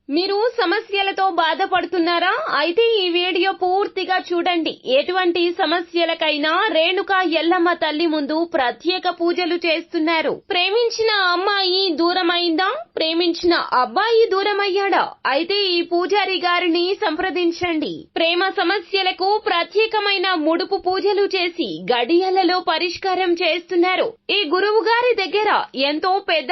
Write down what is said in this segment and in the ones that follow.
మీరు సమస్యలతో బాధపడుతున్నారా? అయితే ఈ వీడియో పూర్తిగా చూడండి. ఎటువంటి సమస్యలకైనా రేణుకా ఎల్లమ్మ తల్లి ముందు ప్రత్యేక పూజలు చేస్తున్నారు. ప్రేమించిన అమ్మాయి దూరమైందా? ప్రేమించిన అబ్బాయి దూరమయ్యాడా? అయితే ఈ పూజారి గారిని సంప్రదించండి. ప్రేమ సమస్యలకు ప్రత్యేకమైన ముడుపు పూజలు చేసి గడియలలో పరిష్కారం చేస్తున్నారు. ఈ గురువు గారి దగ్గర ఎంతో పెద్ద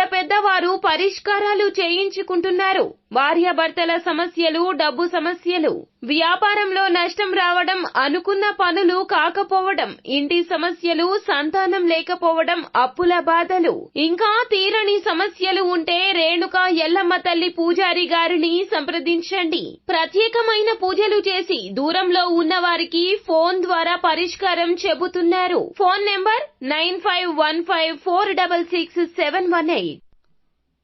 వారు పరిష్కారాలు చేయించుకుంటున్నారు. భార్యాభర్తల సమస్యలు, డబ్బు సమస్యలు, వ్యాపారంలో నష్టం రావడం, అనుకున్న పనులు కాకపోవడం, ఇంటి సమస్యలు, సంతానం లేకపోవడం, అప్పుల బాధలు, ఇంకా తీరని సమస్యలు ఉంటే రేణుకా ఎల్లమ్మ తల్లి పూజారి గారిని సంప్రదించండి. ప్రత్యేకమైన పూజలు చేసి దూరంలో ఉన్న వారికి ఫోన్ ద్వారా పరిష్కారం చెబుతున్నారు. Phone number 9515466718.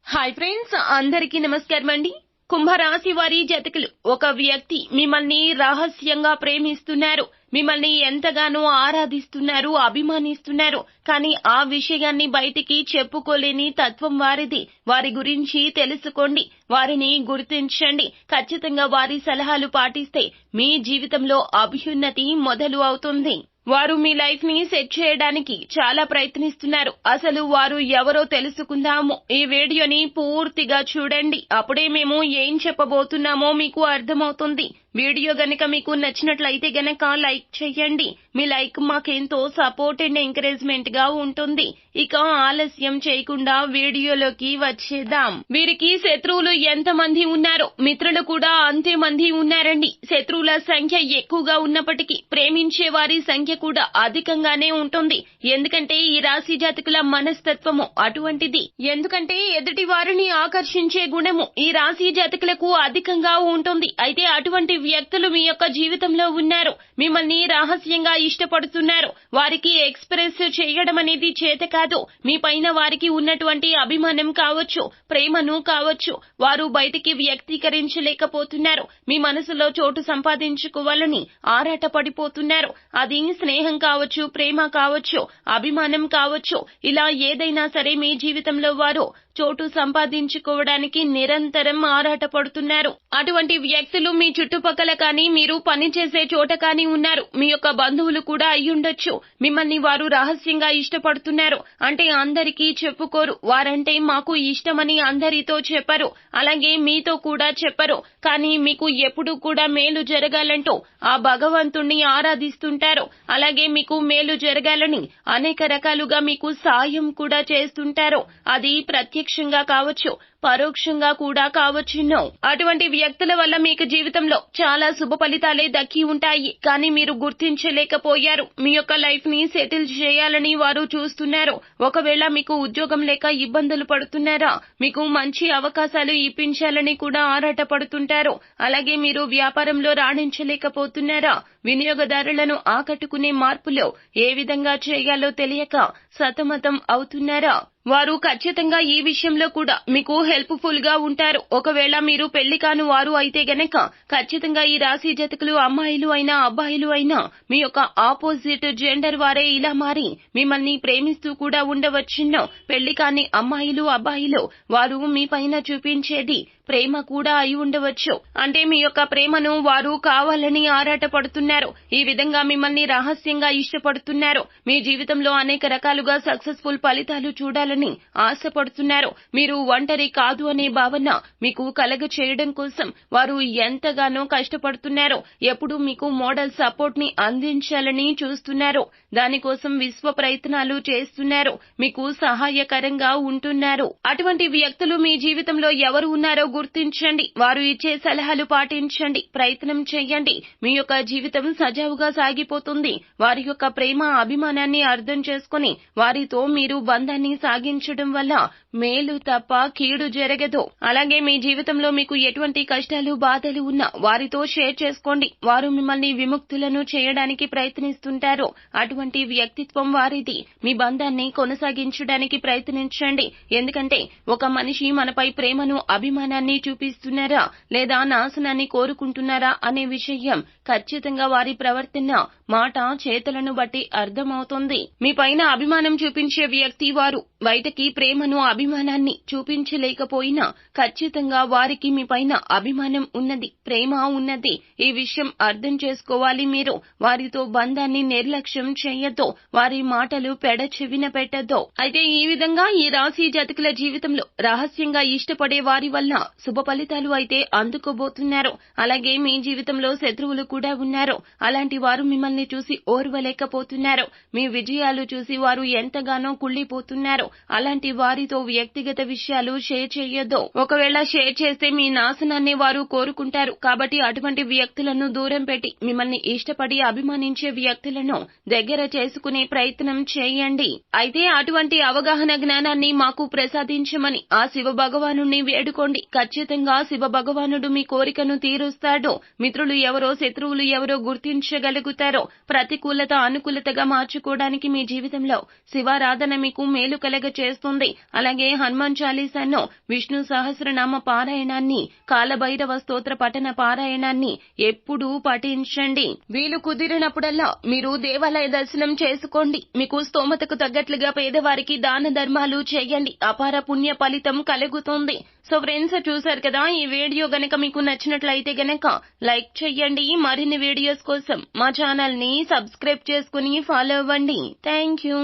హాయ్ ఫ్రెండ్స్, అందరికీ నమస్కారం అండి. కుంభరాశి వారి జాతకులు, ఒక వ్యక్తి మిమ్మల్ని రహస్యంగా ప్రేమిస్తున్నారు, మిమ్మల్ని ఎంతగానో ఆరాధిస్తున్నారు, అభిమానిస్తున్నారు. కానీ ఆ విషయాన్ని బయటికి చెప్పుకోలేని తత్వం వారిది. వారి గురించి తెలుసుకోండి, వారిని గుర్తించండి. ఖచ్చితంగా వారి సలహాలు పాటిస్తే మీ జీవితంలో అభ్యున్నతి మొదలు అవుతుంది. వారు మీ లైఫ్ ని సెట్ చేయడానికి చాలా ప్రయత్నిస్తున్నారు. అసలు వారు ఎవరో తెలుసుకుందాము. ఈ వీడియోని పూర్తిగా చూడండి, అప్పుడే మేము ఏం చెప్పబోతున్నామో మీకు అర్థమవుతుంది. వీడియో గనక మీకు నచ్చినట్లయితే గనక లైక్ చేయండి. మీ లైక్ మాకెంతో సపోర్ట్ అండ్ ఎంకరేజ్మెంట్ గా ఉంటుంది. ఇక ఆలస్యం చేయకుండా వీడియోలోకి వచ్చేద్దాం. వీరికి శత్రువులు ఎంతమంది ఉన్నారో మిత్రులు కూడా అంతే మంది ఉన్నారండి. శత్రువుల సంఖ్య ఎక్కువగా ఉన్నప్పటికీ ప్రేమించే వారి సంఖ్య కూడా అధికంగానే ఉంటుంది. ఎందుకంటే ఈ రాశి జాతకుల మనస్తత్వము అటువంటిది. ఎందుకంటే ఎదుటి వారిని ఆకర్షించే గుణము ఈ రాశి జాతకులకు అధికంగా ఉంటుంది. అయితే అటువంటి వ్యక్తులు మీ యొక్క జీవితంలో ఉన్నారు. మిమ్మల్ని రహస్యంగా ఇష్టపడుతున్నారు. వారికి ఎక్స్ప్రెస్ చేయడం అనేది చేత కాదు. మీ పైన వారికి ఉన్నటువంటి అభిమానం కావచ్చు, ప్రేమను కావచ్చు, వారు బయటికి వ్యక్తీకరించలేకపోతున్నారు. మీ మనసులో చోటు సంపాదించుకోవాలని ఆరాట పడిపోతున్నారు. అది స్నేహం కావచ్చు, ప్రేమ కావచ్చు, అభిమానం కావచ్చు, ఇలా ఏదైనా సరే మీ జీవితంలో వారు చోటు సంపాదించుకోవడానికి నిరంతరం ఆరాట పడుతున్నారు. అటువంటి వ్యక్తులు మీ చుట్టుపక్కల కానీ, మీరు పనిచేసే చోట కానీ ఉన్నారు. మీ యొక్క బంధువులు కూడా అయ్యుండొచ్చు. మిమ్మల్ని వారు రహస్యంగా ఇష్టపడుతున్నారు. అంటే అందరికీ చెప్పుకోరు. వారంటే మాకు ఇష్టమని అందరితో చెప్పరు, అలాగే మీతో కూడా చెప్పరు. కానీ మీకు ఎప్పుడు కూడా మేలు జరగాలంటూ ఆ భగవంతుణ్ణి ఆరాధిస్తుంటారు. అలాగే మీకు మేలు జరగాలని అనేక రకాలుగా మీకు సాయం కూడా చేస్తుంటారు. అది ప్రత్యక్షంగా కావచ్చు, పరోక్షంగా కూడా కావచ్చును. అటువంటి వ్యక్తుల వల్ల మీకు జీవితంలో చాలా శుభ ఫలితాలే దక్కి ఉంటాయి. కానీ మీరు గుర్తించలేకపోయారు. మీ యొక్క లైఫ్ ని సెటిల్ చేయాలని వారు చూస్తున్నారు. ఒకవేళ మీకు ఉద్యోగం లేక ఇబ్బందులు పడుతున్నారా? మీకు మంచి అవకాశాలు ఇప్పించాలని కూడా ఆరాట పడుతుంటారు. అలాగే మీరు వ్యాపారంలో రాణించలేకపోతున్నారా? వినియోగదారులను ఆకట్టుకునే మార్పులో ఏ విధంగా చేయాలో తెలియక సతమతం అవుతున్నారా? వారు ఖచ్చితంగా ఈ విషయంలో కూడా మీకు హెల్ప్ఫుల్ గా ఉంటారు. ఒకవేళ మీరు పెళ్లి కాని వారు అయితే గనక ఖచ్చితంగా ఈ రాశి జాతకులు అమ్మాయిలు అయినా అబ్బాయిలు అయినా మీ యొక్క ఆపోజిట్ జెండర్ వారే ఇలా మారి మిమ్మల్ని ప్రేమిస్తూ కూడా ఉండవచ్చును. పెళ్లి కాని అమ్మాయిలు అబ్బాయిలు వారు మీ పైన చూపించేది ప్రేమ కూడా అయి ఉండవచ్చు. అంటే మీ యొక్క ప్రేమను వారు కావాలని ఆరాట పడుతున్నారు. ఈ విధంగా మిమ్మల్ని రహస్యంగా ఇష్టపడుతున్నారు. మీ జీవితంలో అనేక రకాలుగా సక్సెస్ఫుల్ ఫలితాలు చూడాలని ఆశపడుతున్నారు. మీరు ఒంటరి కాదు అనే భావన మీకు కలగ చేయడం కోసం వారు ఎంతగానో కష్టపడుతున్నారు. ఎప్పుడు మీకు మోడల్ సపోర్ట్ ని అందించాలని చూస్తున్నారు. దానికోసం విశ్వ ప్రయత్నాలు చేస్తున్నారు. మీకు సహాయకరంగా ఉంటున్నారు. అటువంటి వ్యక్తులు మీ జీవితంలో ఎవరు ఉన్నారో గుర్తించండి. వారు ఇచ్చే సలహాలు పాటించండి, ప్రయత్నం చేయండి. మీ యొక్క జీవితం సజావుగా సాగిపోతుంది. వారి యొక్క ప్రేమ, అభిమానాన్ని అర్థం చేసుకుని వారితో మీరు బంధాన్ని సాగించడం వల్ల మేలు తప్ప కీడు జరగదు. అలాగే మీ జీవితంలో మీకు ఎటువంటి కష్టాలు, బాధలు ఉన్నా వారితో షేర్ చేసుకోండి. వారు మిమ్మల్ని విముక్తులను చేయడానికి ప్రయత్నిస్తుంటారు. అటువంటి వ్యక్తిత్వం వారిది. మీ బంధాన్ని కొనసాగించడానికి ప్రయత్నించండి. ఎందుకంటే ఒక మనిషి మనపై ప్రేమను, అభిమానాన్ని చూపిస్తున్నారా లేదా నాశనాన్ని కోరుకుంటున్నారా అనే విషయం ఖచ్చితంగా వారి ప్రవర్తన, మాట, చేతలను బట్టి అర్థమవుతుంది. మీ పైన అభిమానం చూపించే వ్యక్తి వారు బయటకి ప్రేమను, అభిమానాన్ని చూపించలేకపోయినా ఖచ్చితంగా వారికి మీ పైన అభిమానం ఉన్నది, ప్రేమ ఉన్నది. ఈ విషయం అర్థం చేసుకోవాలి. మీరు వారితో బంధాన్ని నిర్లక్ష్యం చేయొద్దు, వారి మాటలు పెడచెవిన పెట్టొద్దు. అయితే ఈ విధంగా ఈ రాశి జాతకుల జీవితంలో రహస్యంగా ఇష్టపడే వారి వల్ల శుభ ఫలితాలు అయితే అందుకోబోతున్నారు. అలాగే మీ జీవితంలో శత్రువులు కూడా ఉన్నారు. అలాంటి వారు మిమ్మల్ని చూసి ఓర్వలేకపోతున్నారు. మీ విజయాలు చూసి వారు ఎంతగానో కుళ్ళిపోతున్నారు. అలాంటి వారితో వ్యక్తిగత విషయాలు షేర్ చేయొద్దు. ఒకవేళ షేర్ చేస్తే మీ నాశనాన్ని వారు కోరుకుంటారు. కాబట్టి అటువంటి వ్యక్తులను దూరం పెట్టి మిమ్మల్ని ఇష్టపడి అభిమానించే వ్యక్తులను దగ్గర చేసుకునే ప్రయత్నం చేయండి. అయితే అటువంటి అవగాహన జ్ఞానాన్ని మాకు ప్రసాదించమని ఆ శివ భగవాను వేడుకోండి. ఖచ్చితంగా శివ భగవానుడు మీ కోరికను తీరుస్తాడు. మిత్రులు ఎవరో శత్రువులు ఎవరో గుర్తించగలుగుతారో. ప్రతికూలత అనుకూలతగా మార్చుకోవడానికి మీ జీవితంలో శివారాధన మీకు మేలు కలగ చేస్తుంది. అలాగే హనుమాన్ చాలీసాను, విష్ణు సహస్రనామ పారాయణాన్ని, కాలభైరవ స్తోత్ర పఠన పారాయణాన్ని ఎప్పుడూ పఠించండి. వీలు కుదిరినప్పుడల్లా మీరు దేవాలయ దర్శనం చేసుకోండి. మీకు స్తోమతకు తగ్గట్లుగా పేదవారికి దాన ధర్మాలు చేయండి. అపార పుణ్య ఫలితం కలుగుతుంది. సో ఫ్రెండ్స్, చూశారు కదా, ఈ వీడియో గనక మీకు నచ్చినట్లయితే గనక లైక్ చేయండి. మరిన్ని వీడియోస్ కోసం మా ఛానల్ ని సబ్స్క్రైబ్ చేసుకుని ఫాలో అవ్వండి. Thank you.